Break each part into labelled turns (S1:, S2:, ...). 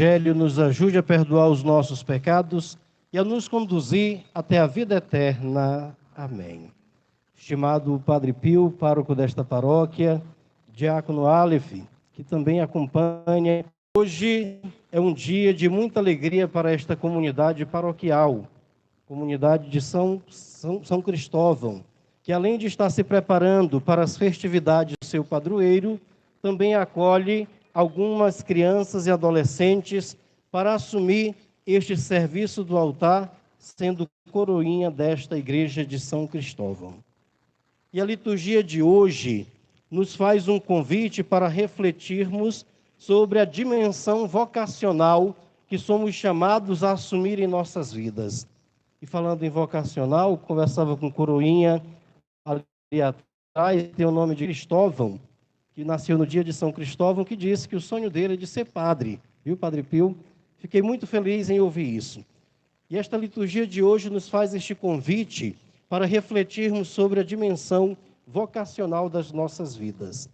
S1: Evangelho nos ajude a perdoar os nossos pecados e a nos conduzir até a vida eterna. Amém. Estimado Padre Pio, pároco desta paróquia, diácono Aleph, que também acompanha. Hoje é um dia de muita alegria para esta comunidade paroquial, comunidade de São Cristóvão, que além de estar se preparando para as festividades do seu padroeiro, também acolhe algumas crianças e adolescentes para assumir este serviço do altar, sendo coroinha desta igreja de São Cristóvão. E a liturgia de hoje nos faz um convite para refletirmos sobre a dimensão vocacional que somos chamados a assumir em nossas vidas. E falando em vocacional, conversava com coroinha ali atrás, tem o nome de Cristóvão, que nasceu no dia de São Cristóvão, que disse que o sonho dele é de ser padre. Viu, Padre Pio? Fiquei muito feliz em ouvir isso. E esta liturgia de hoje nos faz este convite para refletirmos sobre a dimensão vocacional das nossas vidas.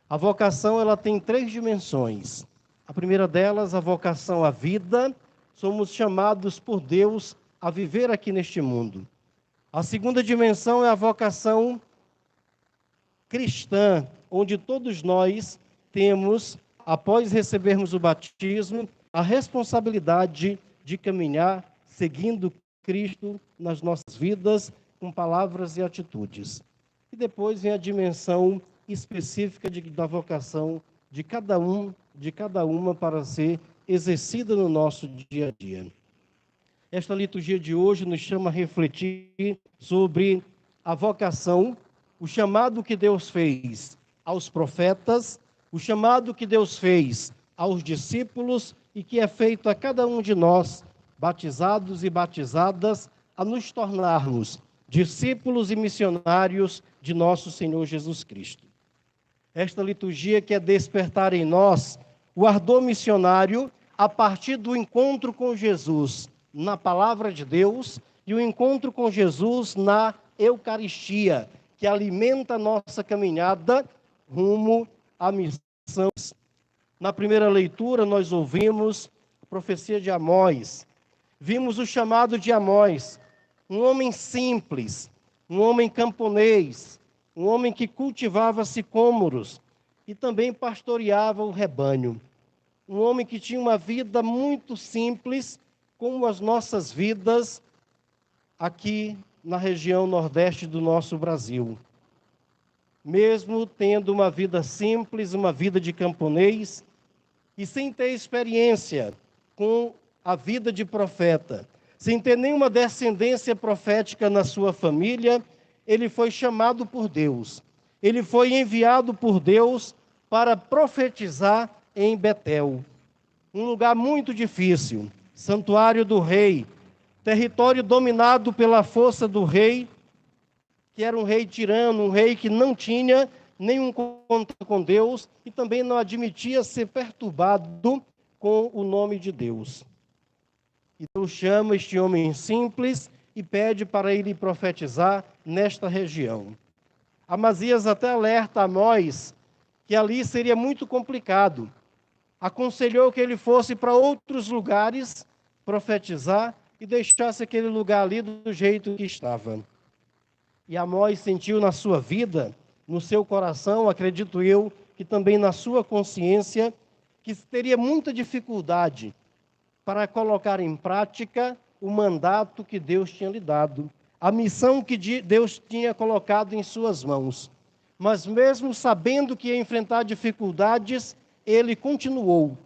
S1: A vocação, ela tem 3 dimensões. A primeira delas, a vocação à vida. Somos chamados por Deus a viver aqui neste mundo. A segunda dimensão é a vocação cristã, onde todos nós temos, após recebermos o batismo, a responsabilidade de caminhar seguindo Cristo nas nossas vidas, com palavras e atitudes. E depois vem a dimensão específica da vocação de cada uma para ser exercida no nosso dia a dia. Esta liturgia de hoje nos chama a refletir sobre a vocação, o chamado que Deus fez aos profetas, o chamado que Deus fez aos discípulos e que é feito a cada um de nós, batizados e batizadas, a nos tornarmos discípulos e missionários de nosso Senhor Jesus Cristo. Esta liturgia quer despertar em nós o ardor missionário a partir do encontro com Jesus na Palavra de Deus e o encontro com Jesus na Eucaristia, que alimenta a nossa caminhada rumo à missão. Na primeira leitura, nós ouvimos a profecia de Amós. Vimos o chamado de Amós, um homem simples, um homem camponês, um homem que cultivava sicômoros e também pastoreava o rebanho. Um homem que tinha uma vida muito simples, como as nossas vidas aqui na região nordeste do nosso Brasil. Mesmo tendo uma vida simples, uma vida de camponês, e sem ter experiência com a vida de profeta, sem ter nenhuma descendência profética na sua família, ele foi chamado por Deus. Ele foi enviado por Deus para profetizar em Betel, um lugar muito difícil, santuário do rei, território dominado pela força do rei, que era um rei tirano, um rei que não tinha nenhum contato com Deus e também não admitia ser perturbado com o nome de Deus. E Deus chama este homem simples e pede para ele profetizar nesta região. Amazias até alerta Amós que ali seria muito complicado. Aconselhou que ele fosse para outros lugares profetizar e deixasse aquele lugar ali do jeito que estava. E Amós sentiu na sua vida, no seu coração, acredito eu, que também na sua consciência, que teria muita dificuldade para colocar em prática o mandato que Deus tinha lhe dado, a missão que Deus tinha colocado em suas mãos. Mas mesmo sabendo que ia enfrentar dificuldades, ele continuou,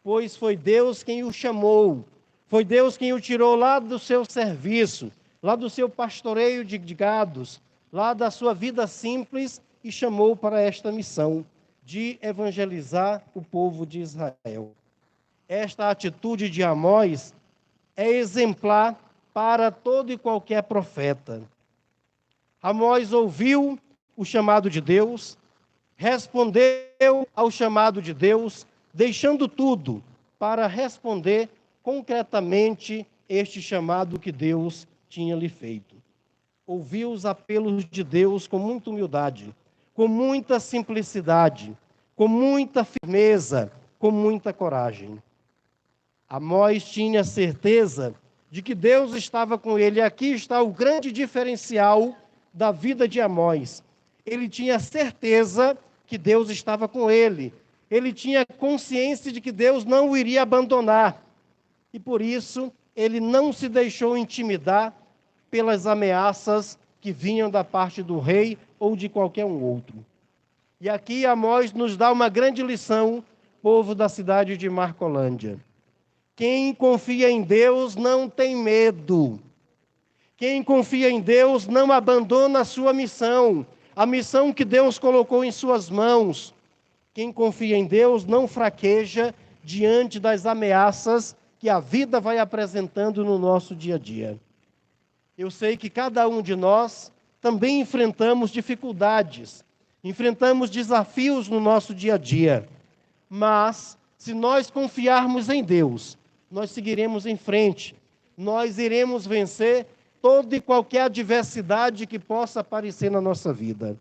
S1: pois foi Deus quem o chamou, foi Deus quem o tirou lá do seu serviço, lá do seu pastoreio de gados, lá da sua vida simples e chamou para esta missão de evangelizar o povo de Israel. Esta atitude de Amós é exemplar para todo e qualquer profeta. Amós ouviu o chamado de Deus, respondeu ao chamado de Deus, deixando tudo para responder concretamente este chamado que Deus tinha lhe feito. Ouviu os apelos de Deus com muita humildade, com muita simplicidade, com muita firmeza, com muita coragem. Amós tinha certeza de que Deus estava com ele. E aqui está o grande diferencial da vida de Amós. Ele tinha certeza que Deus estava com ele. Ele tinha consciência de que Deus não o iria abandonar. E por isso, ele não se deixou intimidar pelas ameaças que vinham da parte do rei ou de qualquer um outro. E aqui Amós nos dá uma grande lição, povo da cidade de Marcolândia. Quem confia em Deus não tem medo. Quem confia em Deus não abandona a sua missão, a missão que Deus colocou em suas mãos. Quem confia em Deus não fraqueja diante das ameaças que a vida vai apresentando no nosso dia a dia. Eu sei que cada um de nós também enfrentamos dificuldades, enfrentamos desafios no nosso dia a dia. Mas, se nós confiarmos em Deus, nós seguiremos em frente. Nós iremos vencer toda e qualquer adversidade que possa aparecer na nossa vida.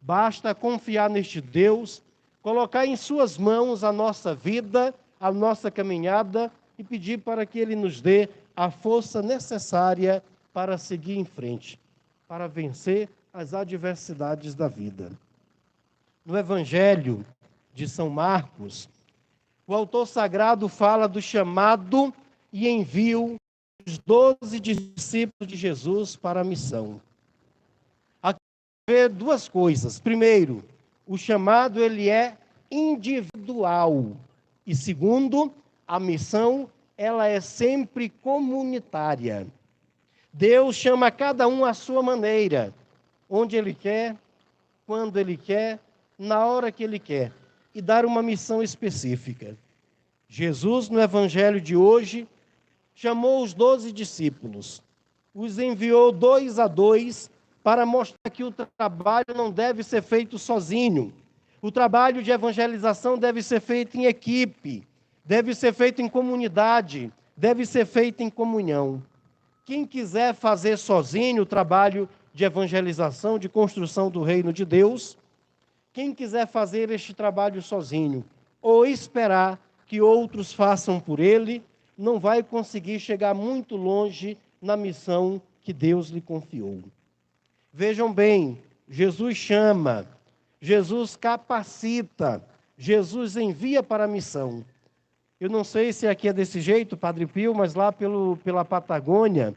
S1: Basta confiar neste Deus, colocar em suas mãos a nossa vida, a nossa caminhada e pedir para que Ele nos dê a força necessária para seguir em frente, para vencer as adversidades da vida. No Evangelho de São Marcos, o autor sagrado fala do chamado e envio dos 12 discípulos de Jesus para a missão. Aqui vê duas coisas. Primeiro, o chamado ele é individual. E segundo, a missão ela é sempre comunitária. Deus chama cada um à sua maneira, onde Ele quer, quando Ele quer, na hora que Ele quer, e dar uma missão específica. Jesus, no Evangelho de hoje, chamou os 12 discípulos, os enviou 2 a 2 para mostrar que o trabalho não deve ser feito sozinho. O trabalho de evangelização deve ser feito em equipe, deve ser feito em comunidade, deve ser feito em comunhão. Quem quiser fazer sozinho o trabalho de evangelização, de construção do reino de Deus, quem quiser fazer este trabalho sozinho, ou esperar que outros façam por ele, não vai conseguir chegar muito longe na missão que Deus lhe confiou. Vejam bem, Jesus chama, Jesus capacita, Jesus envia para a missão. Eu não sei se aqui é desse jeito, Padre Pio, mas lá pela Patagônia,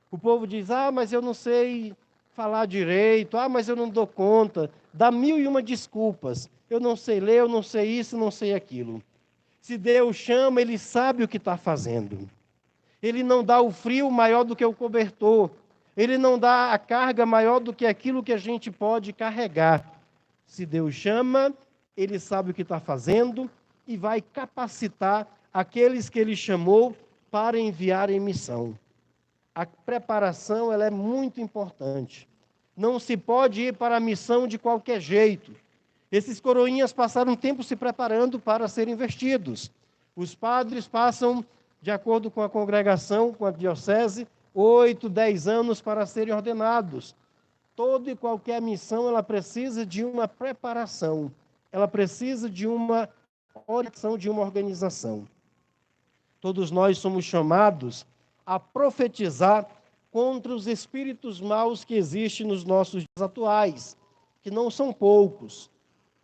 S1: o povo diz, mas eu não sei falar direito, mas eu não dou conta, dá 1001 desculpas, eu não sei ler, eu não sei isso, não sei aquilo. Se Deus chama, Ele sabe o que está fazendo. Ele não dá o frio maior do que o cobertor, Ele não dá a carga maior do que aquilo que a gente pode carregar. Se Deus chama, Ele sabe o que está fazendo, e vai capacitar aqueles que Ele chamou para enviar em missão. A preparação ela é muito importante. Não se pode ir para a missão de qualquer jeito. Esses coroinhas passaram um tempo se preparando para serem investidos. Os padres passam, de acordo com a congregação, com a diocese, 8, 10 anos para serem ordenados. Toda e qualquer missão ela precisa de uma preparação. Ela precisa de uma orientação, de uma organização. Todos nós somos chamados a profetizar contra os espíritos maus que existem nos nossos dias atuais, que não são poucos,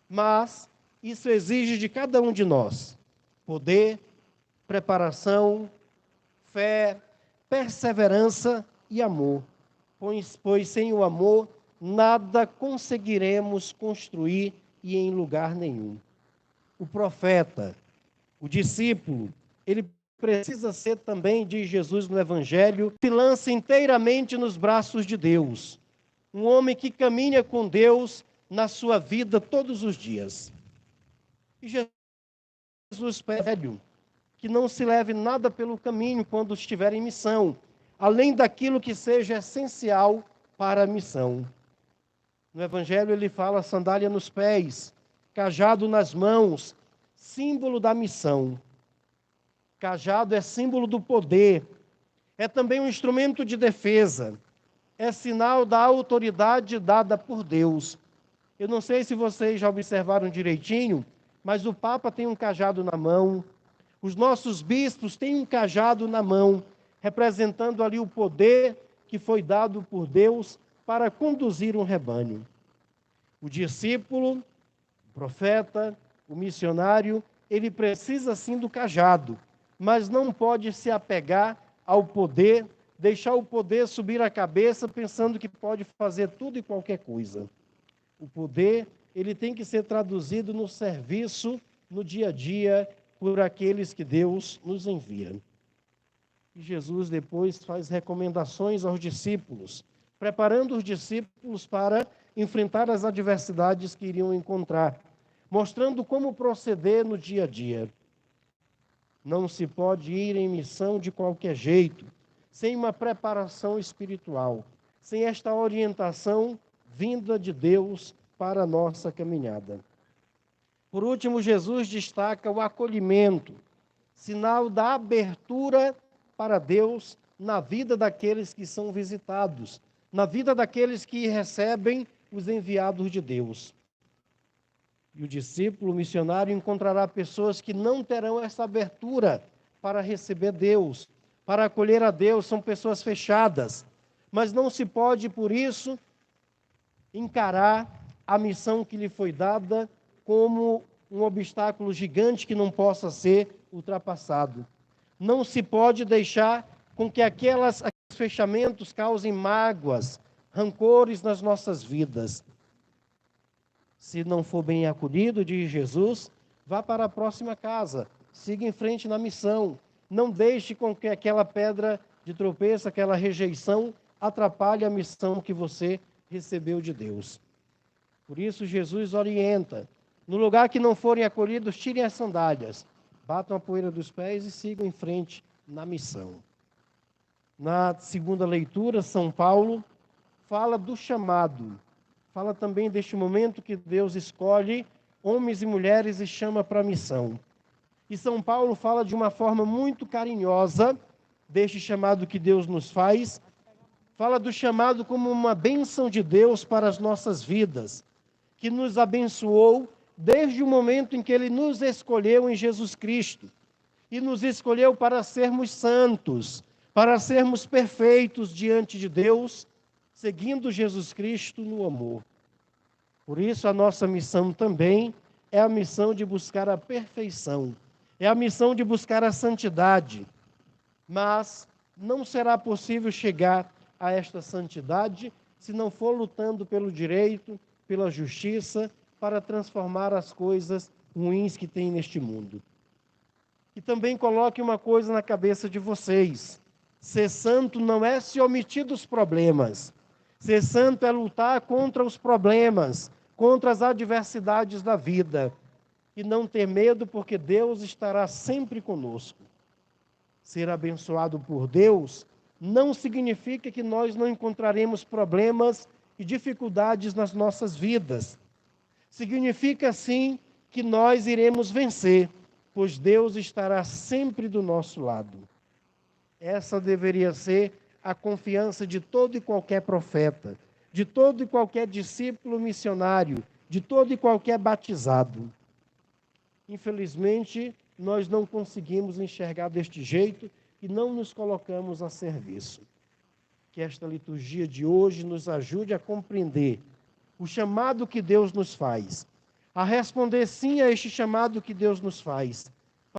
S1: mas isso exige de cada um de nós poder, preparação, fé, perseverança e amor, pois sem o amor nada conseguiremos construir e em lugar nenhum. O profeta, o discípulo, ele precisa ser também, diz Jesus no Evangelho, se lança inteiramente nos braços de Deus. Um homem que caminha com Deus na sua vida todos os dias. E Jesus pede que não se leve nada pelo caminho quando estiver em missão, além daquilo que seja essencial para a missão. No Evangelho ele fala sandália nos pés, cajado nas mãos, símbolo da missão. Cajado é símbolo do poder, é também um instrumento de defesa, é sinal da autoridade dada por Deus. Eu não sei se vocês já observaram direitinho, mas o Papa tem um cajado na mão, Os nossos bispos têm um cajado na mão, representando ali o poder que foi dado por Deus para conduzir um rebanho. O discípulo, o profeta, o missionário, ele precisa sim do cajado, mas não pode se apegar ao poder, deixar o poder subir a cabeça pensando que pode fazer tudo e qualquer coisa. O poder, ele tem que ser traduzido no serviço, no dia a dia, por aqueles que Deus nos envia. E Jesus depois faz recomendações aos discípulos, preparando os discípulos para enfrentar as adversidades que iriam encontrar, mostrando como proceder no dia a dia. Não se pode ir em missão de qualquer jeito, sem uma preparação espiritual, sem esta orientação vinda de Deus para a nossa caminhada. Por último, Jesus destaca o acolhimento, sinal da abertura para Deus na vida daqueles que são visitados, na vida daqueles que recebem os enviados de Deus. E o discípulo missionário encontrará pessoas que não terão essa abertura para receber Deus, para acolher a Deus, são pessoas fechadas. Mas não se pode, por isso, encarar a missão que lhe foi dada como um obstáculo gigante que não possa ser ultrapassado. Não se pode deixar com que aqueles fechamentos causem mágoas, rancores nas nossas vidas. Se não for bem acolhido, diz Jesus, vá para a próxima casa, siga em frente na missão. Não deixe com que aquela pedra de tropeço, aquela rejeição, atrapalhe a missão que você recebeu de Deus. Por isso, Jesus orienta, no lugar que não forem acolhidos, tirem as sandálias, batam a poeira dos pés e sigam em frente na missão. Na segunda leitura, São Paulo fala do chamado, fala também deste momento que Deus escolhe homens e mulheres e chama para a missão. E São Paulo fala de uma forma muito carinhosa deste chamado que Deus nos faz, fala do chamado como uma bênção de Deus para as nossas vidas, que nos abençoou desde o momento em que Ele nos escolheu em Jesus Cristo, e nos escolheu para sermos santos, para sermos perfeitos diante de Deus, seguindo Jesus Cristo no amor. Por isso, a nossa missão também é a missão de buscar a perfeição, é a missão de buscar a santidade. Mas não será possível chegar a esta santidade se não for lutando pelo direito, pela justiça, para transformar as coisas ruins que tem neste mundo. E também coloque uma coisa na cabeça de vocês: ser santo não é se omitir dos problemas. Ser santo é lutar contra os problemas, contra as adversidades da vida. E não ter medo, porque Deus estará sempre conosco. Ser abençoado por Deus não significa que nós não encontraremos problemas e dificuldades nas nossas vidas. Significa, sim, que nós iremos vencer, pois Deus estará sempre do nosso lado. Essa deveria ser a confiança de todo e qualquer profeta, de todo e qualquer discípulo missionário, de todo e qualquer batizado. Infelizmente, nós não conseguimos enxergar deste jeito e não nos colocamos a serviço. Que esta liturgia de hoje nos ajude a compreender o chamado que Deus nos faz, a responder sim a este chamado que Deus nos faz,